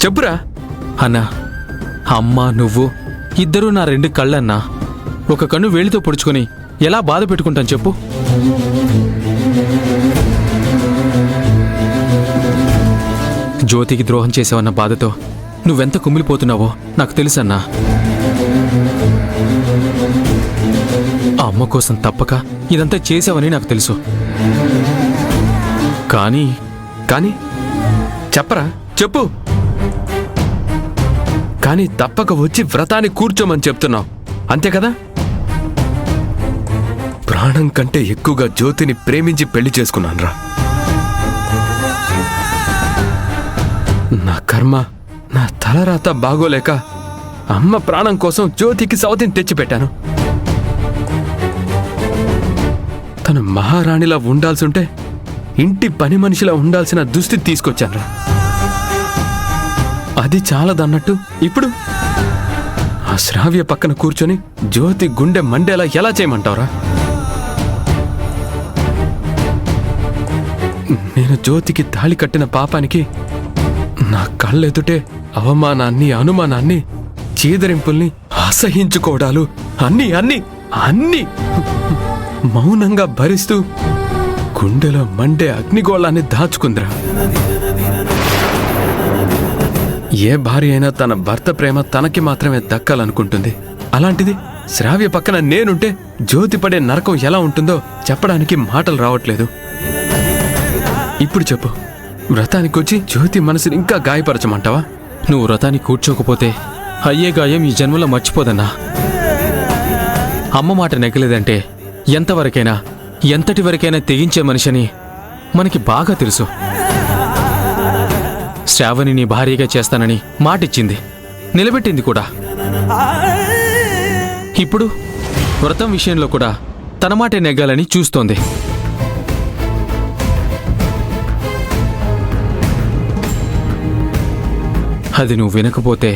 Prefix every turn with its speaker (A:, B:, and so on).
A: చెప్పురా.
B: అన్నా, అమ్మ నువ్వు ఇద్దరూ నా రెండు కళ్ళన్నా. ఒక కన్ను వేలితో పొడుచుకొని ఎలా బాధ పెట్టుకుంటాను చెప్పు. జ్యోతికి ద్రోహం చేసావన్న బాధతో నువ్వెంత కుమిలిపోతున్నావో నాకు తెలుసన్నా. ఆ అమ్మ కోసం తప్పక ఇదంతా చేసావని నాకు తెలుసు. కానీ
A: కానీ చెప్పరా, చెప్పు. కానీ తప్పక వచ్చి వ్రతాన్ని కూర్చోమని చెప్తున్నావు, అంతే కదా? ప్రాణం కంటే ఎక్కువగా జ్యోతిని ప్రేమించి పెళ్లి చేసుకున్నానురా. నా కర్మ, నా తలరాత బాగోలేక అమ్మ ప్రాణం కోసం జ్యోతికి సౌతిని తెచ్చిపెట్టాను. తను మహారాణిలా ఉండాల్సుంటే ఇంటి పని మనిషిలా ఉండాల్సిన దుస్థితి తీసుకొచ్చానురా. అది చాలదన్నట్టు ఇప్పుడు ఆ శ్రావ్య పక్కన కూర్చొని జ్యోతి గుండె మండేలా ఎలా చేయమంటావురా? నేను జ్యోతికి తాళి కట్టిన పాపానికి నా కళ్ళెదుటే అవమానాన్ని, అనుమానాన్ని, చీదరింపుల్ని, అసహించుకోవడాలు అన్నీ అన్నీ అన్నీ మౌనంగా భరిస్తూ గుండెలో మండే అగ్నిగోళాన్ని దాచుకుందిరా. ఏ భార్య అయినా తన భర్త ప్రేమ తనకి మాత్రమే దక్కాలనుకుంటుంది. అలాంటిది శ్రావ్య పక్కన నేనుంటే జ్యోతి పడే నరకం ఎలా ఉంటుందో చెప్పడానికి మాటలు రావట్లేదు. ఇప్పుడు చెప్పు, వ్రతానికొచ్చి జ్యోతి మనసుని ఇంకా గాయపరచమంటావా?
B: నువ్వు వ్రతానికి కూర్చోకపోతే అయ్యే గాయం ఈ జన్మలో మర్చిపోదన్నా. అమ్మ మాట నెగ్గలేదంటే ఎంతవరకైనా, ఎంతటి వరకైనా తెగించే మనిషిని మనకి బాగా తెలుసు. శ్రావణి నీ భార్యగా చేస్తానని మాటిచ్చింది, నిలబెట్టింది కూడా. ఇప్పుడు వ్రతం విషయంలో కూడా తన మాటే నెగ్గాలని చూస్తోంది. అది నువ్వు వినకపోతే